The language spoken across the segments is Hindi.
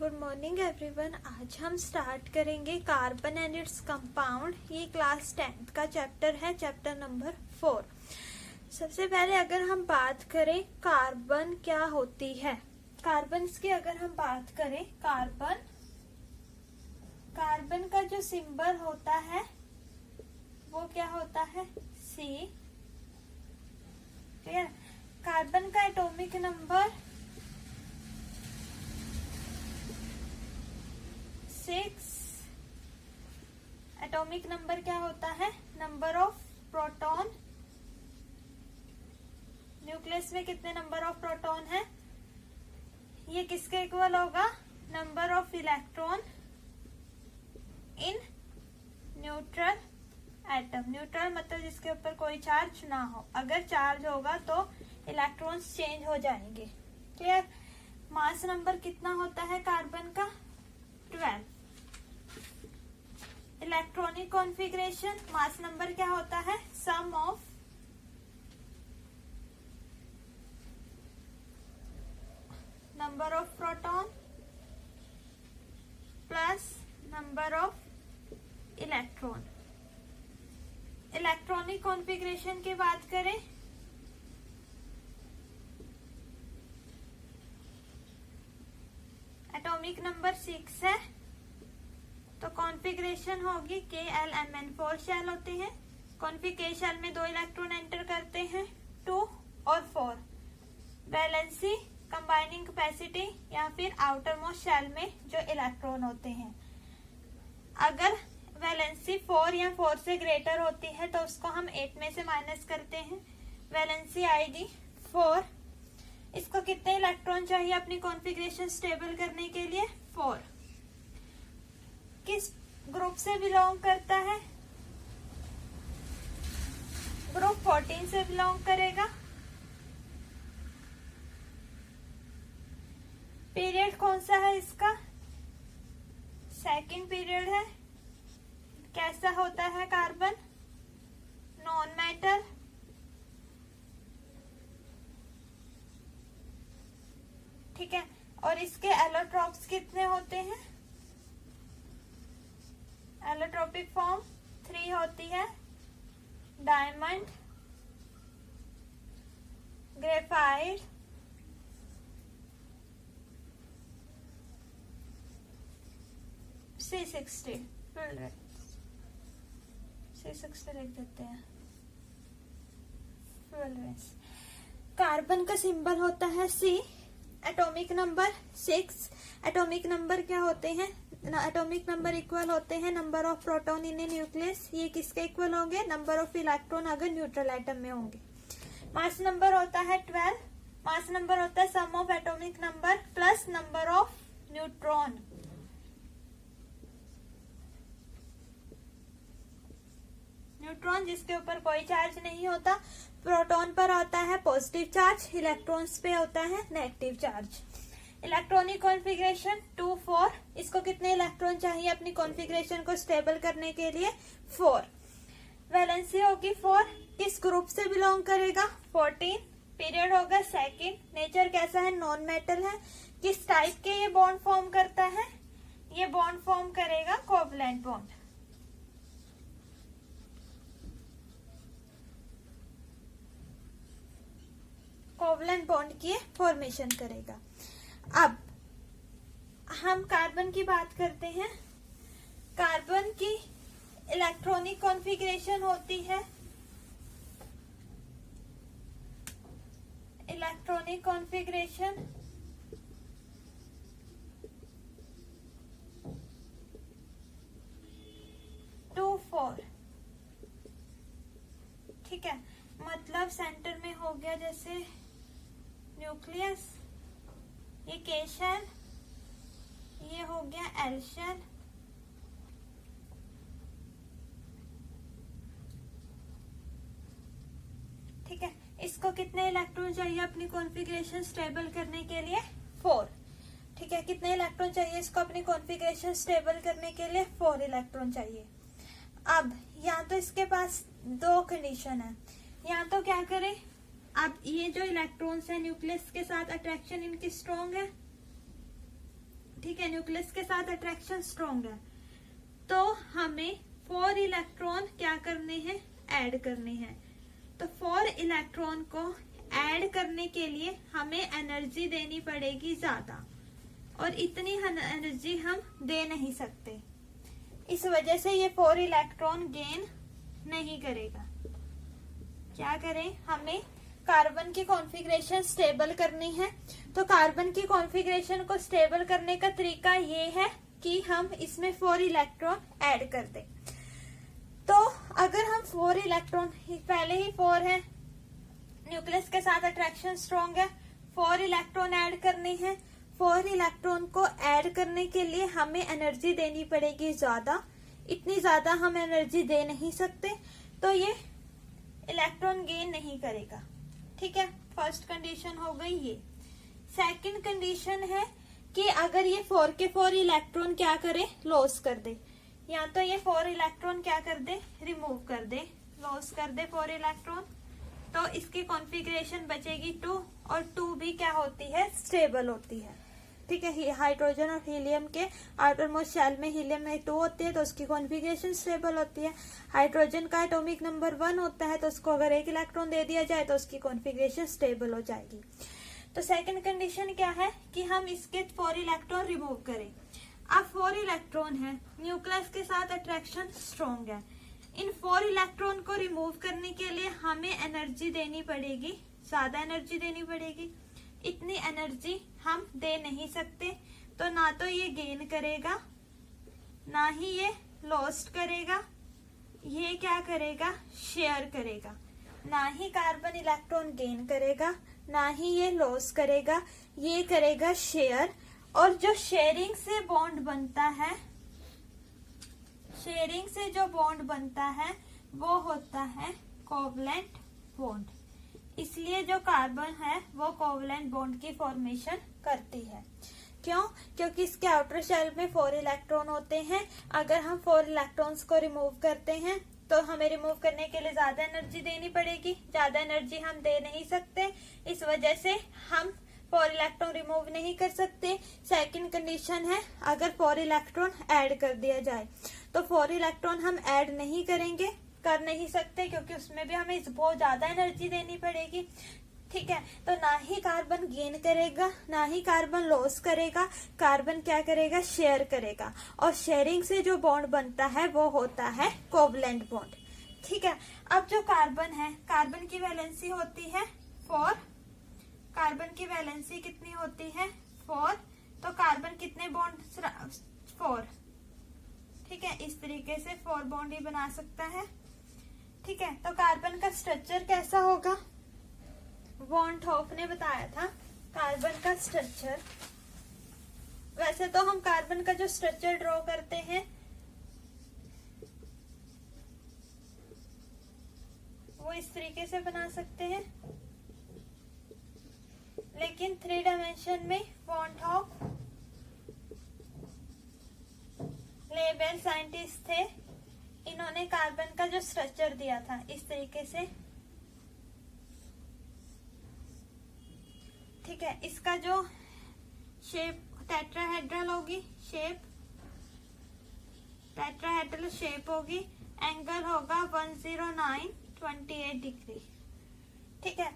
Good morning everyone. आज हम स्टार्ट करेंगे कार्बन एंड इट्स कंपाउंड। ये क्लास 10th का चैप्टर है, चैप्टर नंबर 4। सबसे पहले अगर हम बात करें कार्बन क्या होती है, कार्बन की अगर हम बात करें, कार्बन का जो सिंबल होता है वो क्या होता है, C। क्लियर। कार्बन का एटॉमिक नंबर 6। एटॉमिक नंबर क्या होता है, नंबर ऑफ प्रोटॉन। न्यूक्लियस में कितने नंबर ऑफ प्रोटॉन है, ये किसके इक्वल होगा, number of electron in neutral atom. Neutral मतलब जिसके ऊपर कोई चार्ज ना हो, अगर चार्ज होगा तो इलेक्ट्रॉन्स चेंज हो जाएंगे। क्लियर। मास नंबर कितना होता है कार्बन का, 12। इलेक्ट्रॉनिक कॉन्फ़िगरेशन, मास नंबर क्या होता है, sum of number of proton plus number of electron. Electronic configuration की बात करें, एटॉमिक नंबर 6 है तो कॉन्फ़िगरेशन होगी KLMN4 शेल होते हैं। कॉन्फ़िगरेशन शेल में 2 इलेक्ट्रॉन एंटर करते हैं, 2 और 4। वैलेंसी, कंबाइनिंग कैपेसिटी या फिर आउटर मोस्ट शेल में जो इलेक्ट्रॉन होते हैं, अगर वैलेंसी 4 या 4 से ग्रेटर होती है तो उसको हम 8 में से माइनस करते हैं। वैलेंसी आएगी 4। इसको कितने इलेक्ट्रॉन चाहिए अपनी कॉन्फ़िगरेशन स्टेबल करने के लिए, 4। किस ग्रुप से बिलोंग करता है, ग्रुप 14 से बिलोंग करेगा। पीरियड कौन सा है इसका, सेकंड पीरियड है। कैसा होता है कार्बन, नॉन मेटल। ठीक है। और इसके एलोट्रोप्स कितने होते हैं, एलोट्रोपिक फॉर्म 3 होती है, डायमंड, ग्रेफाइट, C60। C60 लिख देते हैं। कार्बन का सिंबल होता है C। Atomic number 6। Atomic number क्या होते हैं, एटॉमिक नंबर इक्वल होते हैं number of proton in A nucleus. ये किसके इक्वल होंगे, नंबर ऑफ इलेक्ट्रॉन अगर न्यूट्रल एटम में होंगे। मास नंबर होता है 12। मास नंबर होता है sum of atomic number plus number of neutron. Neutron जिसके ऊपर कोई चार्ज नहीं होता, प्रोटॉन पर होता है पॉजिटिव चार्ज, इलेक्ट्रॉन्स पे होता है नेगेटिव चार्ज। Electronic configuration 2, 4। इसको कितने इलेक्ट्रॉन चाहिए अपनी कॉन्फ़िगरेशन को स्टेबल करने के लिए, 4। वैलेंसी होगी 4। किस ग्रुप से बिलोंग करेगा, 14। पीरियड होगा सेकंड। नेचर कैसा है, नॉन मेटल है। किस टाइप के ये बॉन्ड फॉर्म करता है, ये बॉन्ड फॉर्म करेगा कोवलेंट बॉन्ड। कोवलेंट बॉन्ड की फॉर्मेशन करेगा। अब हम कार्बन की बात करते हैं। कार्बन की इलेक्ट्रॉनिक कॉन्फ़िगरेशन होती है, इलेक्ट्रॉनिक कॉन्फ़िगरेशन 2, 4। ठीक है। मतलब सेंटर में हो गया जैसे न्यूक्लियस, ये K शेल, ये हो गया L शेल। ठीक है। इसको कितने इलेक्ट्रॉन चाहिए अपनी कॉन्फ़िगरेशन स्टेबल करने के लिए, 4। ठीक है। कितने इलेक्ट्रॉन चाहिए इसको अपनी कॉन्फ़िगरेशन स्टेबल करने के लिए, 4 इलेक्ट्रॉन चाहिए। अब यहाँ तो इसके पास 2 कंडीशन है, यहाँ तो क्या करें, अब ये जो इलेक्ट्रॉन्स है न्यूक्लियस के साथ अट्रैक्शन इनकी स्ट्रॉन्ग है, ठीक है, न्यूक्लियस के साथ अट्रैक्शन स्ट्रॉन्ग है, तो हमें 4 इलेक्ट्रॉन क्या करने हैं, ऐड करने हैं। तो 4 इलेक्ट्रॉन को ऐड करने के लिए हमें एनर्जी देनी पड़ेगी ज्यादा, और इतनी एनर्जी हम दे नहीं सकते। इस वजह से ये 4 इलेक्ट्रॉन गेन नहीं करेगा। क्या करें, हमें कार्बन की कॉन्फ़िगरेशन स्टेबल करनी है। तो कार्बन की कॉन्फ़िगरेशन को स्टेबल करने का तरीका ये है कि हम इसमें 4 इलेक्ट्रॉन ऐड कर दें। तो अगर हम 4 इलेक्ट्रॉन, पहले ही 4 है, न्यूक्लियस के साथ अट्रैक्शन स्ट्रॉन्ग है, 4 इलेक्ट्रॉन ऐड करने हैं। 4 इलेक्ट्रॉन को ऐड करने के लिए हमें एनर्जी देनी पड़ेगी ज्यादा, इतनी ज्यादा हम एनर्जी दे नहीं सकते, तो ये इलेक्ट्रॉन गेन नहीं करेगा। ठीक है, फर्स्ट कंडीशन हो गई ये। सेकंड कंडीशन है कि अगर ये 4 के 4 इलेक्ट्रॉन क्या करे, लॉस कर दे, या तो ये 4 इलेक्ट्रॉन क्या कर दे, रिमूव कर दे, लॉस कर दे 4 इलेक्ट्रॉन, तो इसकी कॉन्फ़िगरेशन बचेगी 2, और 2 भी क्या होती है, स्टेबल होती है। ठीक है, हाइड्रोजन और हीलियम के आउटरमोस्ट शेल में हीलियम में 2 होती है, तो उसकी कॉन्फ़िगरेशन स्टेबल होती है। हाइड्रोजन का एटॉमिक नंबर 1 होता है, तो उसको अगर 1 इलेक्ट्रॉन दे दिया जाए तो उसकी कॉन्फ़िगरेशन स्टेबल हो जाएगी। तो सेकंड कंडीशन क्या है कि हम इसके 4 इलेक्ट्रॉन रिमूव करें। अब 4 इलेक्ट्रॉन है, न्यूक्लियस के साथ अट्रैक्शन स्ट्रॉन्ग है, इन 4 इलेक्ट्रॉन को रिमूव करने के लिए हमें एनर्जी देनी पड़ेगी, ज्यादा एनर्जी देनी पड़ेगी। इतनी एनर्जी हम दे नहीं सकते, तो ना तो ये गेन करेगा, ना ही ये लॉस्ट करेगा। ये क्या करेगा, शेयर करेगा। ना ही कार्बन इलेक्ट्रॉन गेन करेगा, ना ही ये लॉस करेगा, ये करेगा शेयर। और जो शेयरिंग से बॉन्ड बनता है, शेयरिंग से जो बॉन्ड बनता है वो होता है कोवलेंट बॉन्ड। इसलिए जो कार्बन है वो कोवलेंट बॉन्ड की फॉर्मेशन करती है। क्यों? क्योंकि इसके आउटर शेल में 4 इलेक्ट्रॉन होते हैं। अगर हम 4 इलेक्ट्रॉन्स को रिमूव करते हैं तो हमें रिमूव करने के लिए ज्यादा एनर्जी देनी पड़ेगी, ज्यादा एनर्जी हम दे नहीं सकते, इस वजह से हम 4 इलेक्ट्रॉन रिमूव नहीं कर सकते। सेकंड कंडीशन है, अगर 4 इलेक्ट्रॉन ऐड कर दिया जाए, तो 4 इलेक्ट्रॉन हम ऐड नहीं करेंगे, कर नहीं सकते, क्योंकि उसमें भी हमें बहुत ज्यादा एनर्जी देनी पड़ेगी। ठीक है, तो ना ही कार्बन गेन करेगा, ना ही कार्बन लॉस करेगा, कार्बन क्या करेगा, शेयर करेगा। और शेयरिंग से जो बॉन्ड बनता है वो होता है कोवलेंट बॉन्ड। ठीक है, अब जो कार्बन है, कार्बन की वैलेंसी होती है 4, कार्बन की वैलेंसी कितनी होती है, 4, तो कार्बन कितने बॉन्ड, 4। ठीक है, इस तरीके से 4 बॉन्ड ही बना सकता है। ठीक है, तो कार्बन का स्ट्रक्चर कैसा होगा, वॉन थॉप ने बताया था कार्बन का स्ट्रक्चर। वैसे तो हम कार्बन का जो स्ट्रक्चर ड्रॉ करते हैं वो इस तरीके से बना सकते हैं, लेकिन 3 डायमेंशन में वॉन थॉप लेबल साइंटिस्ट थे, इन्होंने कार्बन का जो स्ट्रक्चर दिया था इस तरीके से। ठीक है, इसका जो शेप टेट्राहेड्रल होगी, शेप टेट्राहेड्रल शेप होगी, एंगल होगा 109.28 डिग्री। ठीक है,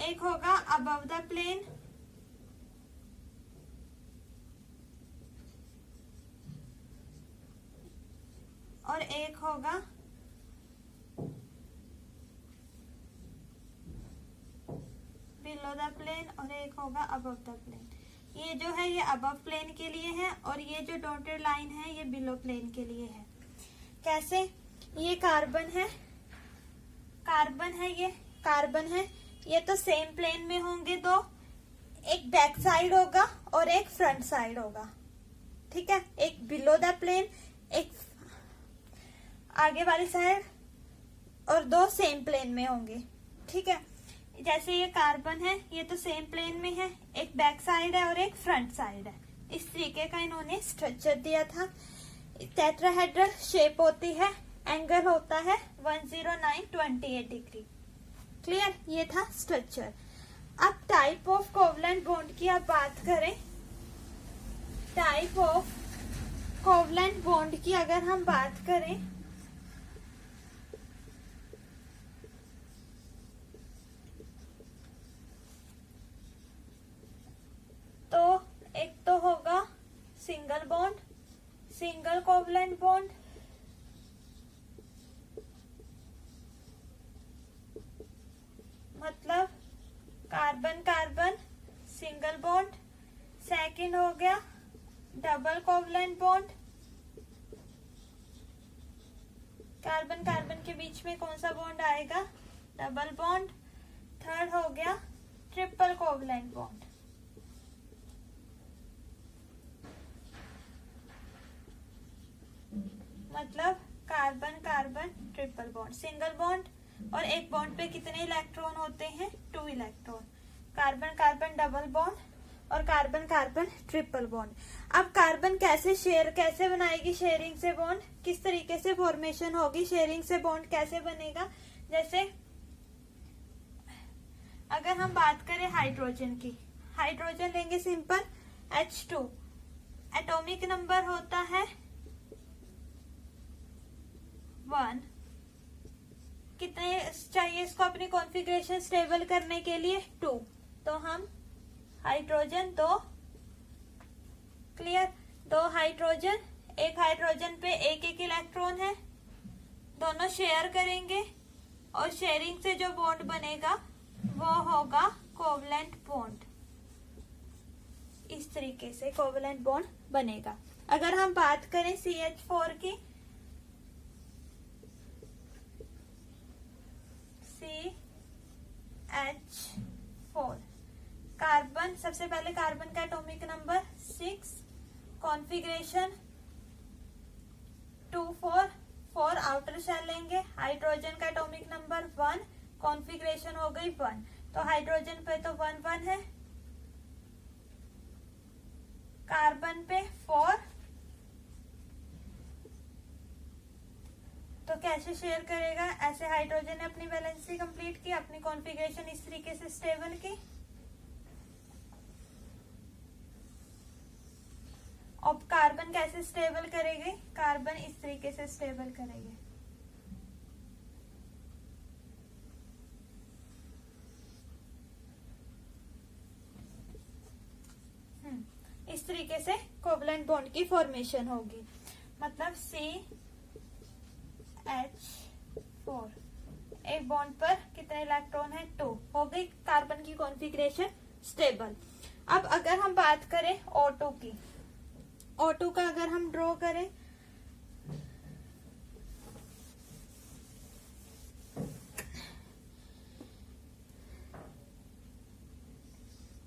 एक होगा अबव द प्लेन, और एक होगा बिलो द प्लेन, और एक होगा अबव द प्लेन। ये जो है ये अबव प्लेन के लिए है, और ये जो डॉटेड लाइन है ये बिलो प्लेन के लिए है। कैसे? ये कार्बन है, कार्बन है, ये कार्बन है, ये तो सेम प्लेन में होंगे दो, एक बैक साइड होगा और एक फ्रंट साइड होगा। ठीक है, एक बिलो द प्लेन, एक आगे वाली साइड, और दो सेम प्लेन में होंगे। ठीक है, जैसे ये कार्बन है, ये तो सेम प्लेन में है, एक बैक साइड है और एक फ्रंट साइड है। इस तरीके का इन्होंने स्ट्रक्चर दिया था। टेट्राहेड्रल शेप होती है, एंगल होता है 109.28 डिग्री। क्लियर? ये था स्ट्रक्चर। अब टाइप ऑफ कोवलेंट बॉन्ड की आप बात करें, टाइप ऑफ कोवलेंट बॉन्ड की अगर हम बात करें तो एक तो होगा single bond, single covalent bond, मतलब carbon carbon single bond. Second हो गया double covalent bond, carbon carbon के बीच में कौन सा बॉन्ड आएगा, डबल बॉन्ड। थर्ड हो गया ट्रिपल कोवलेंट बॉन्ड, मतलब carbon carbon triple bond. Single bond और एक बॉन्ड पे कितने इलेक्ट्रॉन होते हैं, 2 electron. Carbon carbon double bond और कार्बन कार्बन ट्रिपल बॉन्ड। अब कार्बन कैसे बनाएगी शेयरिंग से बॉन्ड, किस तरीके से फॉर्मेशन होगी, शेयरिंग से बॉन्ड कैसे बनेगा। जैसे अगर हम बात करें हाइड्रोजन की, हाइड्रोजन लेंगे सिंपल H2, एटॉमिक नंबर होता है 1। कितने चाहिए इसको अपनी कॉन्फ़िगरेशन स्टेबल करने के लिए, 2। तो हम हाइड्रोजन 2, क्लियर, 2 हाइड्रोजन, एक हाइड्रोजन पे एक एक इलेक्ट्रॉन है, दोनों शेयर करेंगे और शेयरिंग से जो बॉन्ड बनेगा वो होगा कोवलेंट बॉन्ड। इस तरीके से कोवलेंट बॉन्ड बनेगा। अगर हम बात करें CH4 की, CH4 कार्बन, सबसे पहले कार्बन का atomic number 6, configuration 2 4 4 outer shell लेंगे। हाइड्रोजन का एटॉमिक नंबर 1, कॉन्फ़िगरेशन हो गई 1, तो हाइड्रोजन पे तो 1 1 है, कार्बन पे 4, तो कैसे शेयर करेगा, ऐसे हाइड्रोजन ने अपनी वैलेंसी कंप्लीट की, अपनी कॉन्फ़िगरेशन इस तरीके से स्टेबल की। अब कार्बन कैसे स्टेबल करेगी, कार्बन इस तरीके से स्टेबल करेगी। इस तरीके से कोवलेंट बॉन्ड की फॉर्मेशन होगी, मतलब CH4 एक बॉन्ड पर कितने इलेक्ट्रॉन है, 2, हो गई कार्बन की कॉन्फ़िगरेशन स्टेबल। अब अगर हम बात करें O2 की, O2 का अगर हम ड्रॉ करें,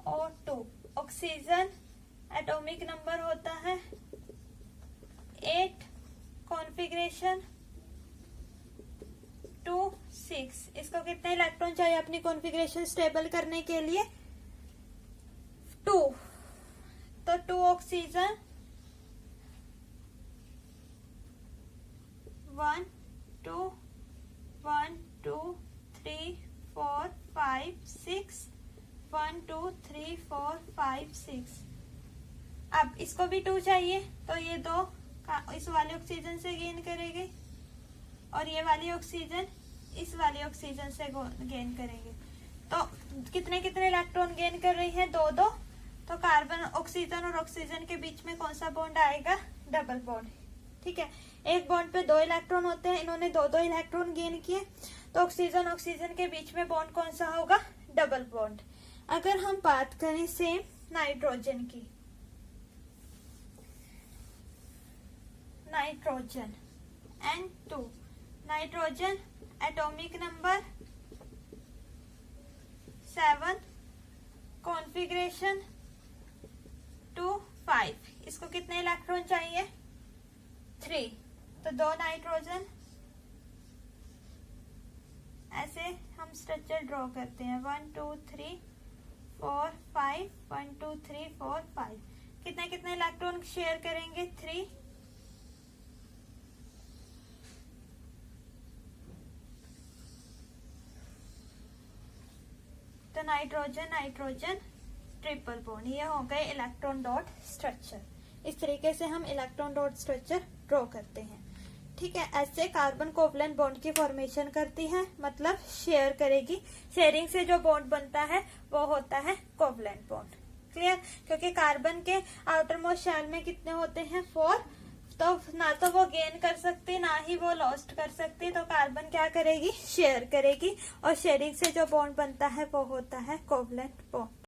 O2 ऑक्सीजन, एटॉमिक नंबर होता है 8, कॉन्फ़िगरेशन 2 6। इसको कितने इलेक्ट्रॉन चाहिए अपनी कॉन्फ़िगरेशन स्टेबल करने के लिए, 2, तो 2 ऑक्सीजन, 1 2 1 2 3 4 5 6, 1 2 3 4 5 6। अब इसको भी 2 चाहिए, तो ये 2 इस वाले ऑक्सीजन से गेन करेंगे और ये वाली ऑक्सीजन इस वाली ऑक्सीजन से गेन करेंगे। तो कितने कितने इलेक्ट्रॉन गेन कर रही है, 2 2। तो कार्बन ऑक्सीजन और ऑक्सीजन के बीच में कौन सा बॉन्ड आएगा, डबल बॉन्ड। ठीक है, एक बॉन्ड पे 2 इलेक्ट्रॉन होते हैं, इन्होंने 2 2 इलेक्ट्रॉन गेन किए, तो ऑक्सीजन ऑक्सीजन के बीच में बॉन्ड कौन सा होगा, डबल बॉन्ड। अगर हम बात करें सेम नाइट्रोजन की, nitrogen N2, nitrogen atomic number 7, configuration 2 5। इसको कितने इलेक्ट्रॉन चाहिए, 3, तो 2 नाइट्रोजन। ऐसे हम स्ट्रक्चर ड्रॉ करते हैं, 1 2 3 4 5, 1 2 3 4 5। कितने कितने इलेक्ट्रॉन शेयर करेंगे, 3। तो नाइट्रोजन नाइट्रोजन ट्रिपल बॉन्ड, ये हो गए इलेक्ट्रॉन डॉट स्ट्रक्चर। इस तरीके से हम इलेक्ट्रॉन डॉट स्ट्रक्चर ड्रॉ करते हैं। ठीक है, ऐसे कार्बन कोवलेंट बॉन्ड की फॉर्मेशन करती है, मतलब शेयर करेगी। शेयरिंग से जो बॉन्ड बनता है वो होता है कोवलेंट बॉन्ड। क्लियर? क्योंकि कार्बन के आउटर मोस्ट शेल में कितने होते हैं? 4। तो ना तो वो गेन कर सकती ना ही वो लॉस्ट कर सकती, तो कार्बन क्या करेगी? शेयर करेगी, और शेयरिंग से जो बॉन्ड बनता है वो होता है कोवलेंट बॉन्ड।